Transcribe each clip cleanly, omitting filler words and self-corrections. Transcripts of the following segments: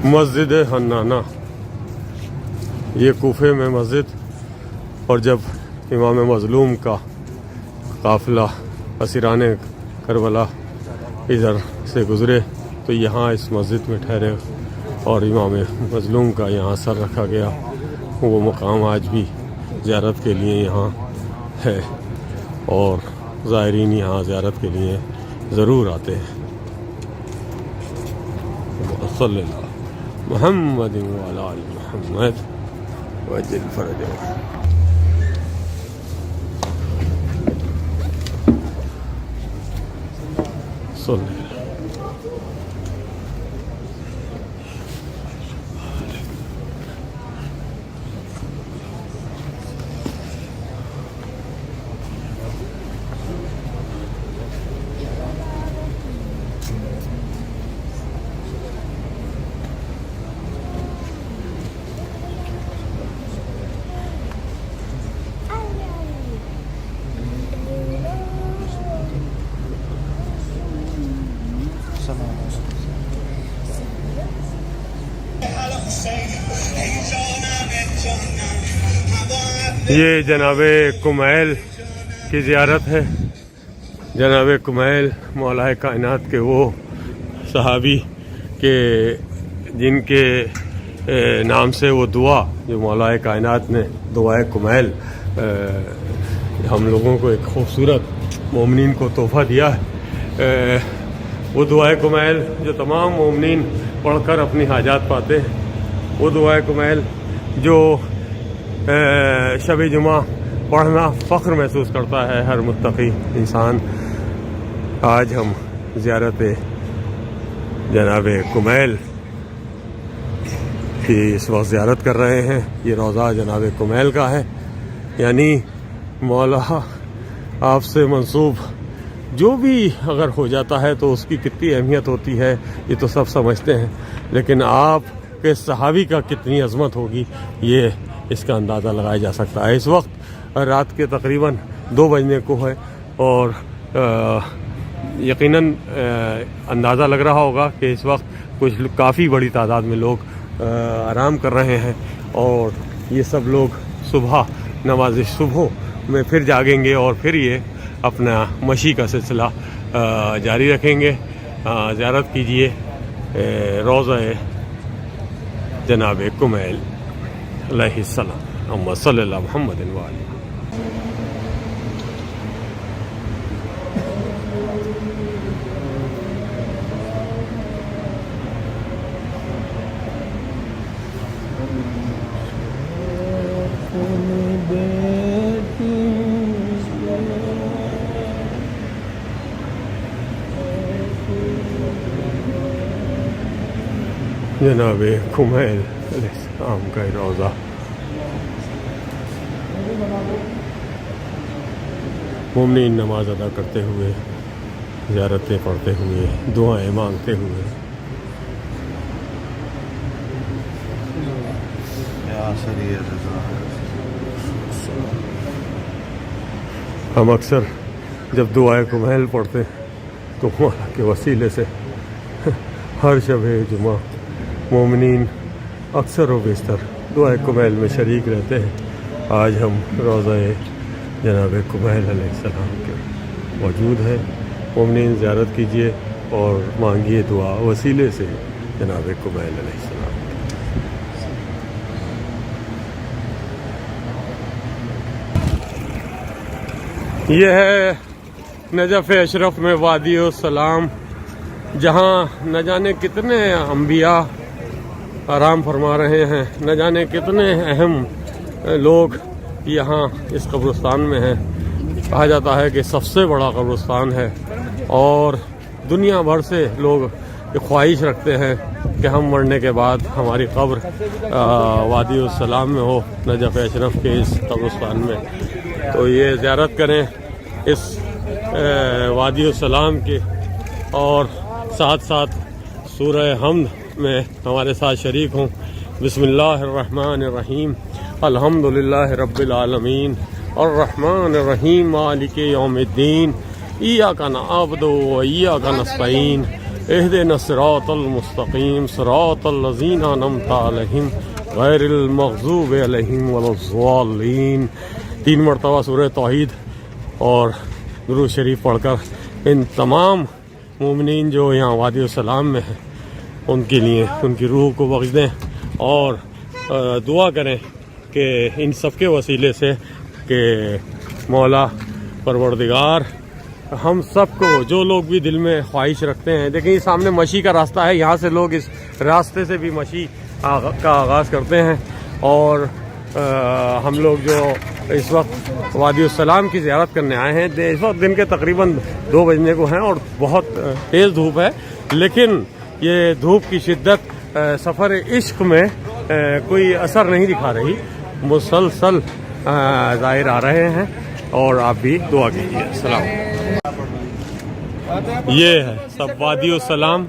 مسجد حنانہ، یہ کوفے میں مسجد، اور جب امام مظلوم کا قافلہ اسیران کربلا ادھر سے گزرے تو یہاں اس مسجد میں ٹھہرے اور امام مظلوم کا یہاں سر رکھا گیا۔ وہ مقام آج بھی زیارت کے لیے یہاں ہے اور زائرین یہاں زیارت کے لیے ضرور آتے ہیں۔ صلی اللہ محمد وعلی آل محمد وعجل فرجہ۔ صلی اللہ یہ جناب کمیل کی زیارت ہے۔ جناب کمیل مولا کائنات کے وہ صحابی کے جن کے نام سے وہ دعا جو مولا کائنات نے دعائے کمیل ہم لوگوں کو ایک خوبصورت مومنین کو تحفہ دیا ہے۔ وہ دعائے کمیل جو تمام مومنین پڑھ کر اپنی حاجات پاتے ہیں، وہ دعائے کمیل جو شب جمعہ پڑھنا فخر محسوس کرتا ہے ہر متقی انسان۔ آج ہم زیارت جناب کمیل کی اس وقت زیارت کر رہے ہیں۔ یہ روضہ جناب کمیل کا ہے، یعنی مولا آپ سے منسوب جو بھی اگر ہو جاتا ہے تو اس کی کتنی اہمیت ہوتی ہے یہ تو سب سمجھتے ہیں، لیکن آپ کے صحابی کا کتنی عظمت ہوگی یہ اس کا اندازہ لگایا جا سکتا ہے۔ اس وقت رات کے تقریباً 2 بجنے کو ہے اور یقیناً اندازہ لگ رہا ہوگا کہ اس وقت کچھ کافی بڑی تعداد میں لوگ آرام کر رہے ہیں اور یہ سب لوگ صبح نماز صبح میں پھر جاگیں گے اور پھر یہ اپنا مشی کا سلسلہ جاری رکھیں گے۔ زیارت کیجئے روضہ جناب کمیل علیہ السلام۔ اللہم صلی اللہ محمد وعلی۔ جناب کمیل علیہ السلام کا روضہ، مومنین نماز ادا کرتے ہوئے، زیارتیں پڑھتے ہوئے، دعائیں مانگتے ہوئے۔ ہم اکثر جب دعائے کمیل پڑھتے تو مولا کے وسیلے سے ہر شب جمعہ مومنین اکثر و بیشتر دعائے کمیل میں شریک رہتے ہیں۔ آج ہم روضہ جناب کمیل علیہ السلام کے موجود ہیں۔ مومنین زیارت کیجئے اور مانگیے دعا وسیلے سے جناب کمیل علیہ السلام۔ یہ ہے نجف اشرف میں وادی السلام، جہاں نہ جانے کتنے انبیاء آرام فرما رہے ہیں، نہ جانے کتنے اہم لوگ یہاں اس قبرستان میں ہیں۔ کہا جاتا ہے کہ سب سے بڑا قبرستان ہے اور دنیا بھر سے لوگ خواہش رکھتے ہیں کہ ہم مرنے کے بعد ہماری قبر وادی السلام میں ہو، نجف اشرف کے اس قبرستان میں۔ تو یہ زیارت کریں اس وادی السلام کے، اور ساتھ ساتھ سورہ حمد میں ہمارے ساتھ شریک ہوں۔ بسم اللہ الرحمن الرحیم، الحمدللہ رب العالمین، الرحمن الرحیم، مالک یوم الدین، ایاک نعبد و ایاک نستعین، اهدنا الصراط المستقیم صراط الذین انعمت علیہم غیر المغضوب علیہم ولا الضالین. 3 مرتبہ سورہ توحید اور درود شریف پڑھ کر ان تمام مومنین جو یہاں وادی السلام میں ہیں ان کے لیے ان کی روح کو بخش دیں اور دعا کریں کہ ان سب کے وسیلے سے کہ مولا پروردگار ہم سب کو جو لوگ بھی دل میں خواہش رکھتے ہیں. دیکھیں یہ سامنے مشی کا راستہ ہے, یہاں سے لوگ اس راستے سے بھی مشی کا آغاز کرتے ہیں اور ہم لوگ جو اس وقت وادی السلام کی زیارت کرنے آئے ہیں, اس وقت دن کے تقریباً 2 بجنے کو ہیں اور بہت تیز دھوپ ہے, لیکن یہ دھوپ کی شدت سفر عشق میں کوئی اثر نہیں دکھا رہی. مسلسل زائر آ رہے ہیں اور آپ بھی دعا کیجیے. السلام. یہ ہے سب وادی السلام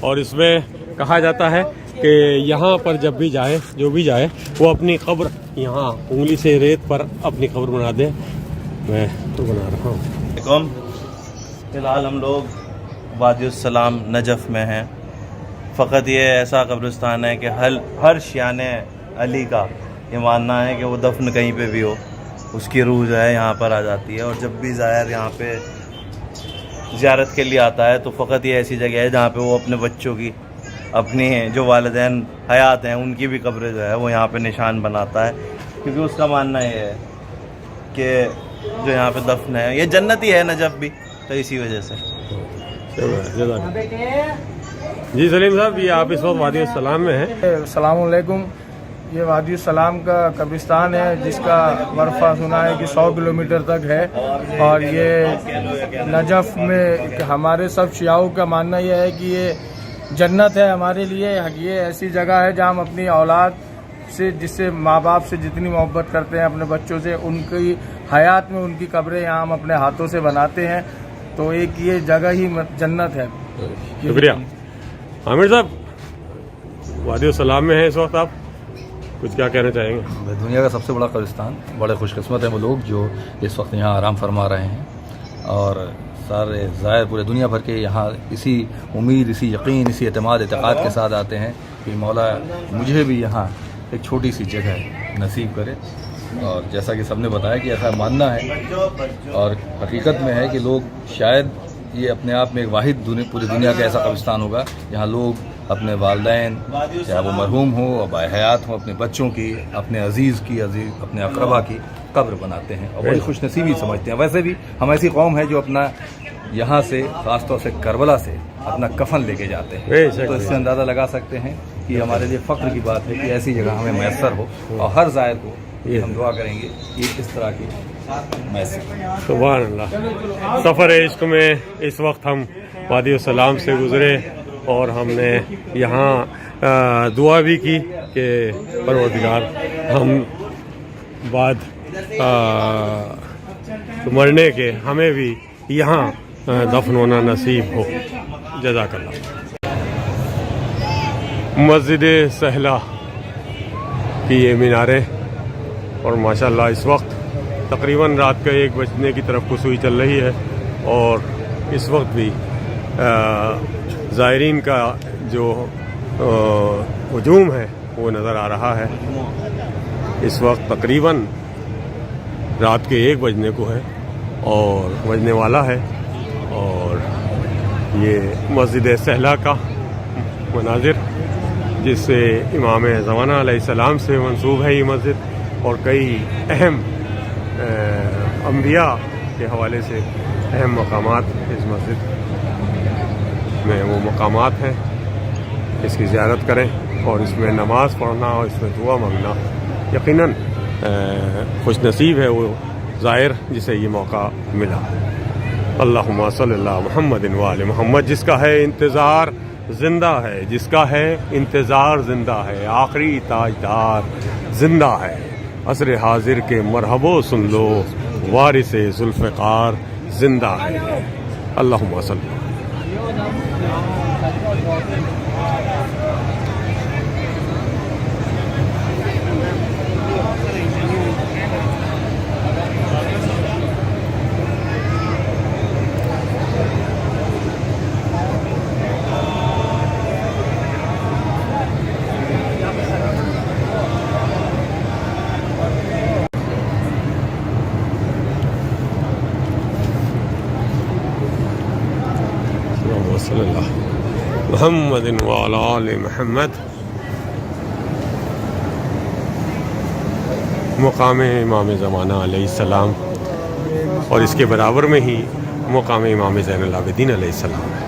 اور اس میں کہا جاتا ہے کہ یہاں پر جب بھی جائے جو بھی جائے وہ اپنی قبر یہاں انگلی سے ریت پر اپنی قبر بنا دے. میں تو بنا رہا ہوں. فی الحال ہم لوگ وادی السلام نجف میں ہیں. فقط یہ ایسا قبرستان ہے کہ ہر شیان علی کا یہ ماننا ہے کہ وہ دفن کہیں پہ بھی ہو اس کی روح جو ہے یہاں پر آ جاتی ہے. اور جب بھی زائر یہاں پہ زیارت کے لیے آتا ہے تو فقط یہ ایسی جگہ ہے جہاں پہ وہ اپنے بچوں کی اپنی جو والدین حیات ہیں ان کی بھی قبریں جو ہے وہ یہاں پہ نشان بناتا ہے, کیونکہ اس کا ماننا یہ ہے کہ جو یہاں پہ دفن ہے یہ جنتی ہے نجف بھی, تو اسی وجہ سے. جی سلیم صاحب, یہ آپ اس وقت وادی السلام میں ہیں. السلام علیکم. یہ وادی السلام کا قبرستان ہے جس کا ورثہ سنا ہے کہ 100 کلومیٹر تک ہے, اور یہ نجف میں ہمارے سب شیعوں کا ماننا یہ ہے کہ یہ جنت ہے ہمارے لیے. یہ ایسی جگہ ہے جہاں ہم اپنی اولاد سے, جس سے ماں باپ سے جتنی محبت کرتے ہیں اپنے بچوں سے, ان کی حیات میں ان کی قبریں یہاں ہم اپنے ہاتھوں سے بناتے ہیں. تو ایک یہ جگہ ہی جنت ہے. شکریہ. عامر صاحب وادی السلام میں ہیں اس وقت, آپ کچھ کیا کہنا چاہیں گے؟ دنیا کا سب سے بڑا قبرستان, بڑے خوش قسمت ہیں وہ لوگ جو اس وقت یہاں آرام فرما رہے ہیں, اور سارے زائر پورے دنیا بھر کے یہاں اسی امید, اسی یقین, اسی اعتقاد کے ساتھ آتے ہیں کہ مولا مجھے بھی یہاں ایک چھوٹی سی جگہ نصیب کرے. اور جیسا کہ سب نے بتایا کہ ایسا ماننا ہے اور حقیقت میں ہے کہ لوگ شاید یہ اپنے آپ میں ایک واحد پوری دنیا کا ایسا قبرستان ہوگا جہاں لوگ اپنے والدین چاہے وہ مرحوم ہوں اور باحیات ہوں اپنے بچوں کی, اپنے عزیز کی, اپنے اقربا کی قبر بناتے ہیں اور بڑی خوش نصیبی سمجھتے ہیں. ویسے بھی ہم ایسی قوم ہے جو اپنا یہاں سے خاص طور سے کربلا سے اپنا کفن لے کے جاتے ہیں, تو اس سے اندازہ لگا سکتے ہیں کہ ہمارے لیے فخر کی بات ہے کہ ایسی جگہ ہمیں میسر ہو, اور ہر زائر کو یہ ہم دعا کریں گے کہ اس طرح کی میسر. سبحان اللہ. سفر عشق میں اس وقت ہم وادی السلام سے گزرے اور ہم نے یہاں دعا بھی کی کہ پروردگار ہم بعد مرنے کے ہمیں بھی یہاں دفن ہونا نصیب ہو. جزاک اللہ. مسجد سہلا کی یہ میناریں, اور ماشاءاللہ اس وقت تقریباً رات کا 1 بجنے کی طرف کسوئی چل رہی ہے, اور اس وقت بھی زائرین کا جو ہجوم ہے وہ نظر آ رہا ہے. اس وقت تقریباً رات کے 1 بجنے کو ہے اور بجنے والا ہے, اور یہ مسجد سہلا کا مناظر جس سے امام زمانہ علیہ السلام سے منسوب ہے یہ مسجد, اور کئی اہم انبیاء کے حوالے سے اہم مقامات اس مسجد میں وہ مقامات ہیں. اس کی زیارت کریں اور اس میں نماز پڑھنا اور اس میں دعا مانگنا یقیناً خوش نصیب ہے وہ زائر جسے یہ موقع ملا. اللہم صلی اللہ محمد و آل محمد. جس کا ہے انتظار زندہ ہے, جس کا ہے انتظار زندہ ہے, آخری تاجدار زندہ ہے. عصر حاضر کے مرحبو سن لو, وارث ذوالفقار زندہ ہے. اللہم صلی. محمد وعلی آل محمد. مقام امام زمانہ علیہ السلام اور اس کے برابر میں ہی مقام امام زین العابدین علیہ السلام ہے.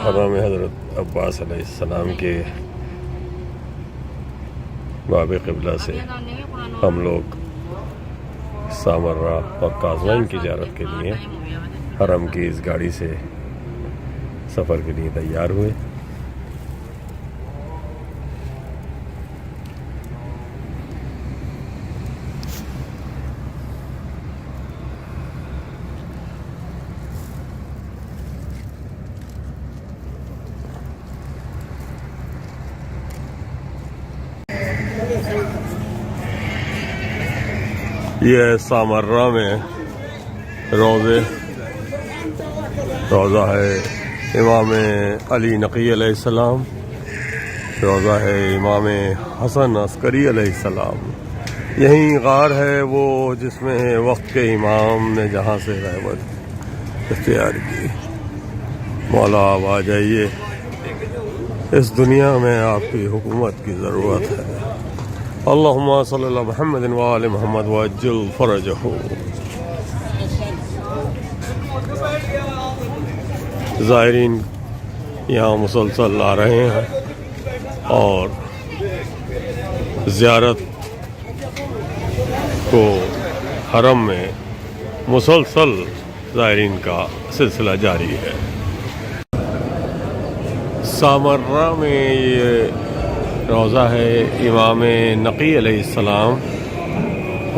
حرم حضرت عباس علیہ السلام کے باب قبلہ سے ہم لوگ سامرہ اور کاظمین کی زیارت کے لیے حرم کی اس گاڑی سے سفر کے لیے تیار ہوئے. یہ سامرہ میں روضہ ہے امام علی نقی علیہ السلام، روضہ ہے امام حسن عسکری علیہ السلام. یہیں غار ہے وہ جس میں وقت کے امام نے جہاں سے غیبت اختیار کی. مولا آپ آ جائیے، اس دنیا میں آپ کی حکومت کی ضرورت ہے. اللہم صلی اللہ محمد وآل محمد وعجل فرجہ. زائرین یہاں مسلسل آ رہے ہیں اور زیارت کو حرم میں مسلسل زائرین کا سلسلہ جاری ہے. سامرہ میں یہ روضہ ہے امام نقی علیہ السلام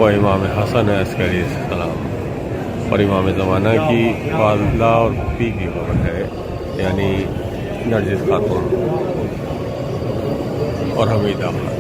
و امام حسن عسکری علیہ السلام اور امام زمانہ کی والدہ اور پھوپھی کی قبر ہے، یعنی نرجس خاتون اور حمیدہ خاتون.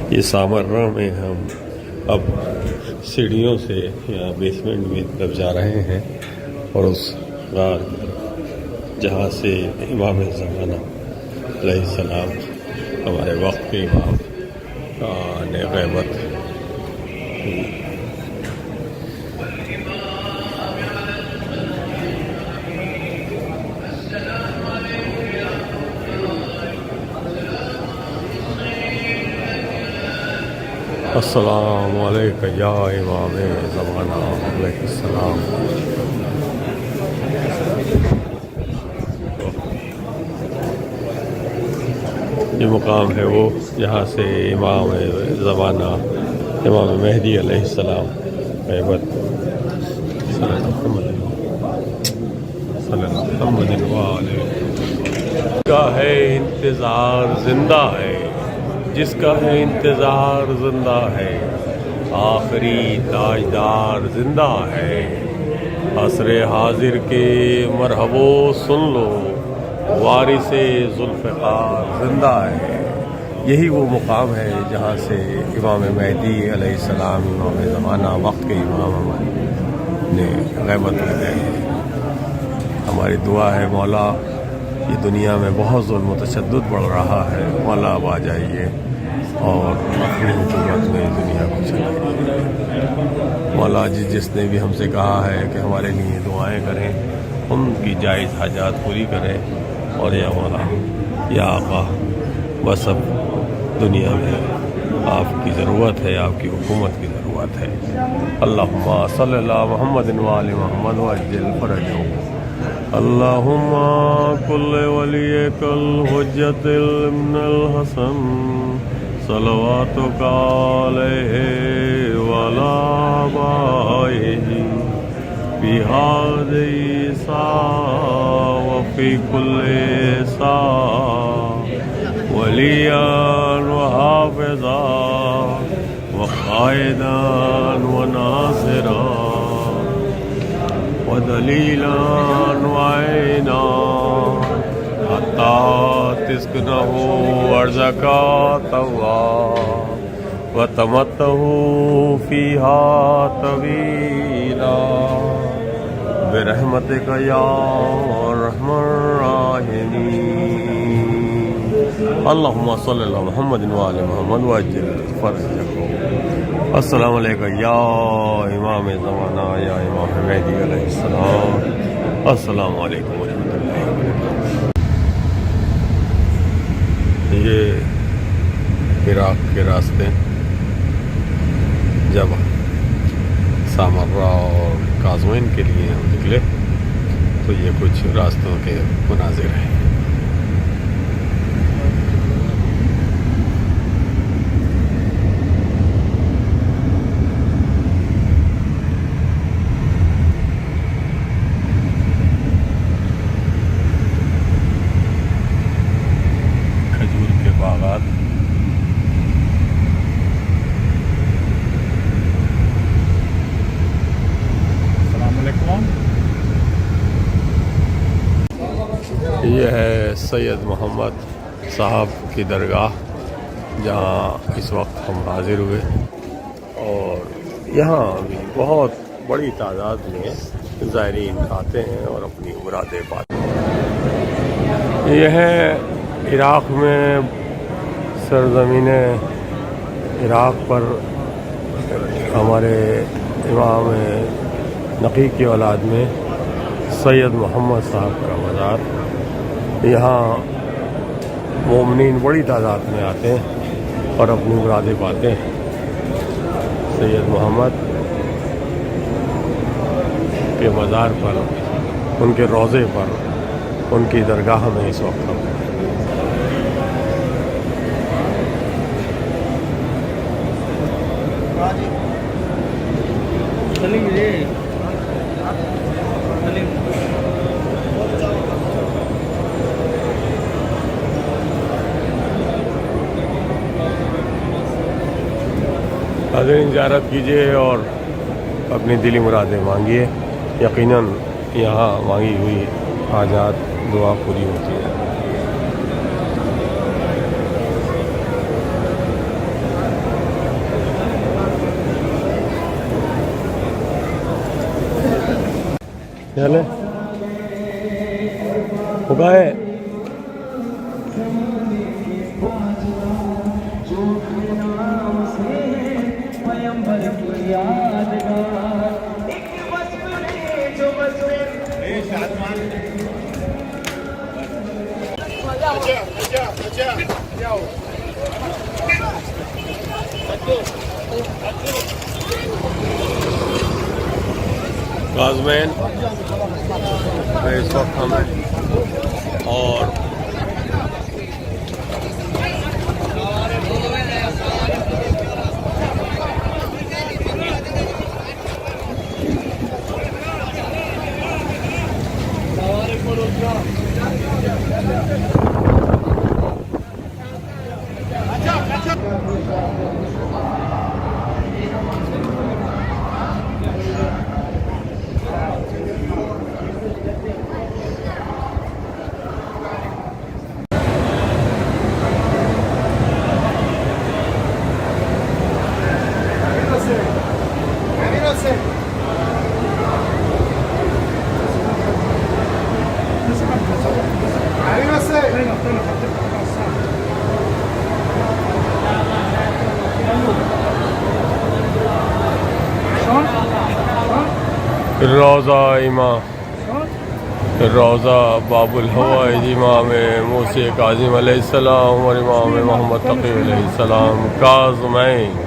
یہ سامرہ میں ہم اب سیڑھیوں سے یا بیسمنٹ میں طرف جا رہے ہیں اور اس غار جہاں سے امام زمانہ علیہ السلام ہمارے وقت کے امام نے غیبت کی. السلام علیکم یا امام زمانہ علیہ السلام. یہ مقام ہے وہ جہاں سے امام زمانہ امام مہدی علیہ السلام غیبت کا ہے انتظار زندہ ہے، جس کا ہے انتظار زندہ ہے، آخری تاجدار زندہ ہے. عصر حاضر کے مرحبو سن لو، وارث ذوالفقار زندہ ہے. یہی وہ مقام ہے جہاں سے امام مہدی علیہ السلام امام زمانہ وقت کے امام نے غیبت لگائی ہے. ہماری دعا ہے مولا، یہ دنیا میں بہت ظلم و تشدد بڑھ رہا ہے، مولا اب آ جائیے، اور اپنی حکومت میں دنیا کو چلائے. مولا جس نے بھی ہم سے کہا ہے کہ ہمارے لیے دعائیں کریں، ان کی جائز حاجات پوری کریں. اور یا مولا یا آقا، بس اب دنیا میں آپ کی ضرورت ہے، آپ کی حکومت کی ضرورت ہے. اللہم صلی اللہ محمد وآل محمد وعجل فرجہم. اللہم کل ولیک الحجت ابن الحسن صلواتک علیہ وعلی آبائہ فی ہذہ ساعۃ وفی کل ساعۃ ولیاً وحافظا وقائدا وناصرا ودلیلا وعینا حتی تسکنہ ارضک طوعا وتمتع فیہا طویلا برحمتک یا ارحم الراحمین. اللہم صلی اللہ محمد وآل محمد وعجل فرجہم. السلام علیکم یا امام زمانہ، یا امام مہدی علیہ السلام. السلام علیکم ورحمۃ اللہ وبرکاتہ. یہ عراق کے راستے جب سامرہ اور قازوین کے لیے ہم نکلے تو یہ کچھ راستوں کے مناظر ہیں. کھجور کے باغات، یہ ہے سید محمد صاحب کی درگاہ جہاں اس وقت ہم حاضر ہوئے، اور یہاں بھی بہت بڑی تعداد میں زائرین آتے ہیں اور اپنی مرادیں پاتے ہیں. یہ ہے عراق میں سرزمین عراق پر ہمارے امام نقی کی اولاد میں سید محمد صاحب کا مزار. یہاں مومنین بڑی تعداد میں آتے ہیں اور اپنی مرادیں پاتے ہیں. سید محمد کے مزار پر، ان کے روضے پر، ان کی درگاہ میں اس وقت ہم حاضرین زیارت کیجیے اور اپنی دلی مرادیں مانگیے. یقیناً یہاں مانگی ہوئی حاجات دعا پوری ہوتی ہے. چلے اگائے قازوین میں اس وقت ہم ہیں اور روضہ امام روضہ باب الحوائج امام موسی کاظم علیہ السلام اور امام محمد تقی علیہ السلام کاظمین.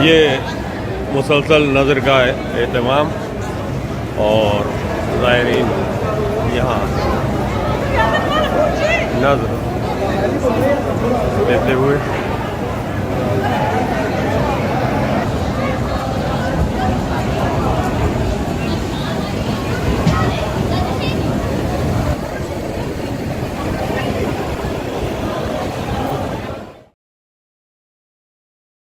یہ مسلسل نظر کا اہتمام اور زائرین یہاں نظر لیتے ہوئے